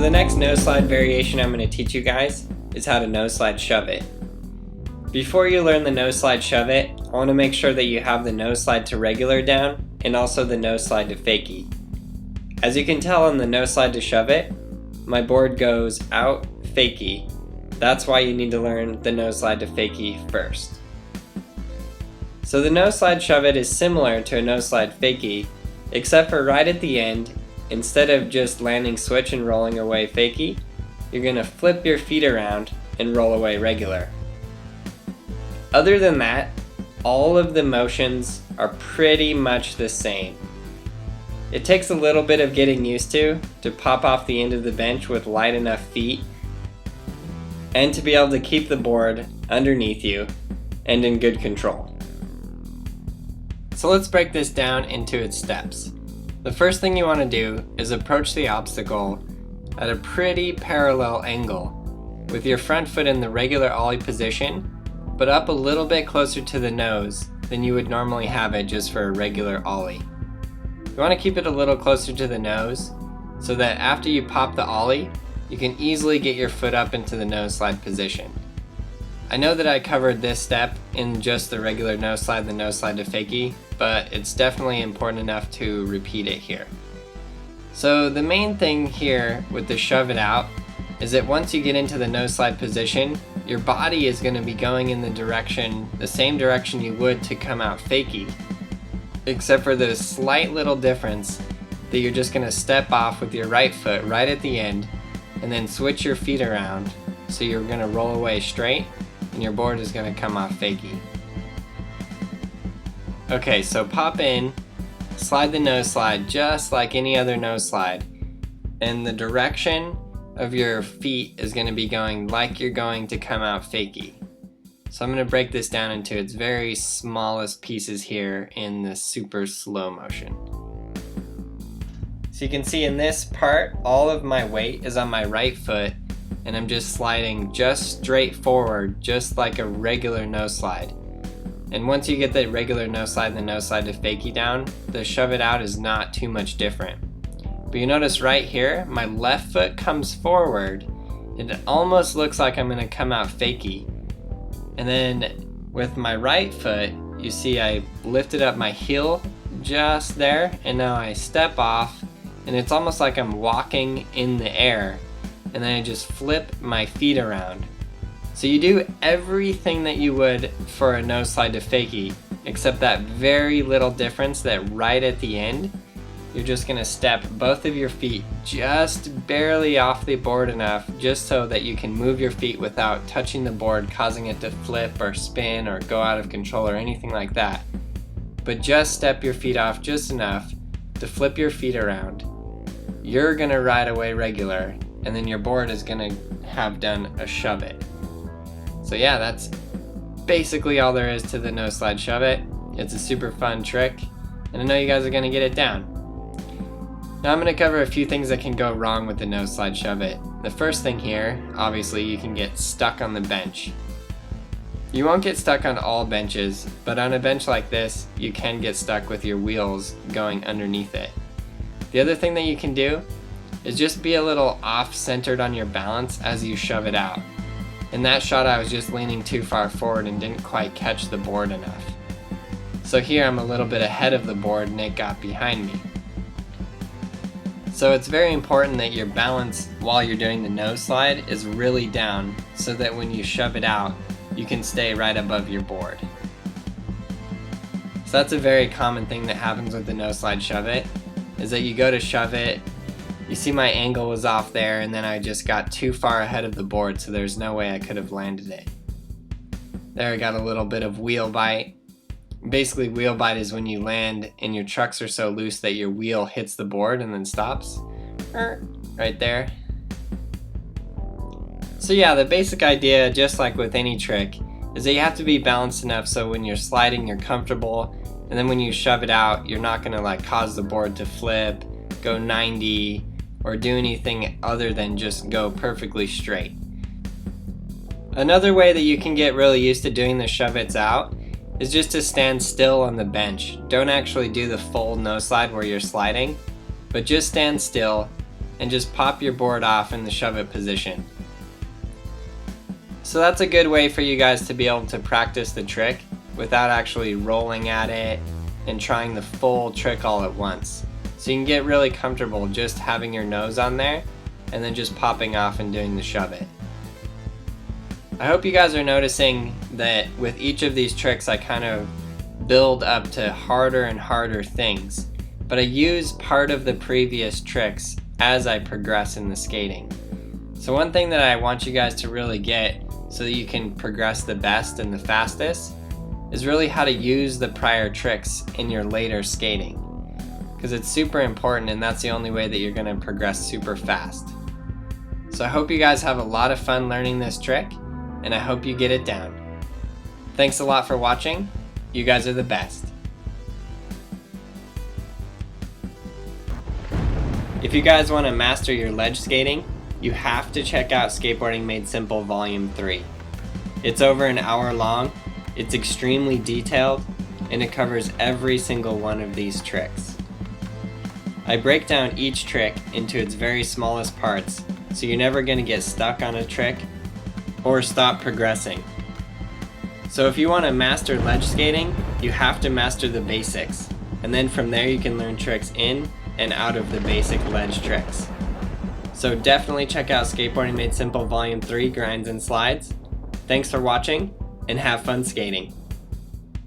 the next nose slide variation I'm going to teach you guys is how to nose slide shove it. Before you learn the nose slide shove it, I want to make sure that you have the nose slide to regular down and also the nose slide to fakie. As you can tell on the nose slide to shove it, my board goes out fakie. That's why you need to learn the nose slide to fakie first. So the nose slide shove it is similar to a nose slide fakie, except for right at the end, instead of just landing switch and rolling away fakie, you're going to flip your feet around and roll away regular. Other than that, all of the motions are pretty much the same. It takes a little bit of getting used to pop off the end of the bench with light enough feet and to be able to keep the board underneath you and in good control. So let's break this down into its steps. The first thing you want to do is approach the obstacle at a pretty parallel angle with your front foot in the regular ollie position, but up a little bit closer to the nose than you would normally have it just for a regular ollie. You want to keep it a little closer to the nose so that after you pop the ollie, you can easily get your foot up into the nose slide position. I know that I covered this step in just the regular nose slide, the nose slide to fakie, but it's definitely important enough to repeat it here. So the main thing here with the shove it out is that once you get into the nose slide position, your body is going to be going in the same direction you would to come out fakie, except for the slight little difference that you're just going to step off with your right foot right at the end and then switch your feet around so you're going to roll away straight and your board is going to come off fakie. Okay, so pop in, slide the nose slide just like any other nose slide, and the direction of your feet is going to be going like you're going to come out fakie. So I'm going to break this down into its very smallest pieces here in the super slow motion. So you can see in this part, all of my weight is on my right foot, and I'm just sliding just straight forward, just like a regular nose slide. And once you get the regular nose slide and the nose slide to fakie down, the shove it out is not too much different. But you notice right here, my left foot comes forward. It almost looks like I'm going to come out fakie. And then with my right foot, you see I lifted up my heel just there, and now I step off, and it's almost like I'm walking in the air, and then I just flip my feet around. So you do everything that you would for a nose slide to fakie, except that very little difference that right at the end, you're just going to step both of your feet just barely off the board enough just so that you can move your feet without touching the board, causing it to flip or spin or go out of control or anything like that. But just step your feet off just enough to flip your feet around. You're going to ride away regular, and then your board is going to have done a shove it. So yeah, that's basically all there is to the nose slide shove it. It's a super fun trick, and I know you guys are going to get it down. Now I'm going to cover a few things that can go wrong with the nose slide shove it. The first thing here, obviously, you can get stuck on the bench. You won't get stuck on all benches, but on a bench like this, you can get stuck with your wheels going underneath it. The other thing that you can do is just be a little off-centered on your balance as you shove it out. In that shot, I was just leaning too far forward and didn't quite catch the board enough. So here I'm a little bit ahead of the board and it got behind me. So it's very important that your balance while you're doing the nose slide is really down so that when you shove it out, you can stay right above your board. So that's a very common thing that happens with the nose slide shove it, is that you go to shove it, you see my angle was off there, and then I just got too far ahead of the board, so there's no way I could have landed it. There I got a little bit of wheel bite. Basically, wheel bite is when you land and your trucks are so loose that your wheel hits the board and then stops. Right there. So yeah, the basic idea, just like with any trick, is that you have to be balanced enough so when you're sliding you're comfortable, and then when you shove it out you're not going to cause the board to flip, go 90, or do anything other than just go perfectly straight. Another way that you can get really used to doing the shove it's out is just to stand still on the bench. Don't actually do the full nose slide where you're sliding, but just stand still and just pop your board off in the shove it position. So that's a good way for you guys to be able to practice the trick without actually rolling at it and trying the full trick all at once. So you can get really comfortable just having your nose on there and then just popping off and doing the shove it. I hope you guys are noticing that with each of these tricks I kind of build up to harder and harder things, but I use part of the previous tricks as I progress in the skating. So one thing that I want you guys to really get so that you can progress the best and the fastest is really how to use the prior tricks in your later skating, because it's super important and that's the only way that you're going to progress super fast. So I hope you guys have a lot of fun learning this trick, and I hope you get it down. Thanks a lot for watching. You guys are the best. If you guys want to master your ledge skating, you have to check out Skateboarding Made Simple Volume 3. It's over an hour long, it's extremely detailed, and it covers every single one of these tricks. I break down each trick into its very smallest parts, so you're never going to get stuck on a trick or stop progressing. So if you want to master ledge skating, you have to master the basics, and then from there you can learn tricks in and out of the basic ledge tricks. So definitely check out Skateboarding Made Simple Volume 3 Grinds and Slides. Thanks for watching, and have fun skating.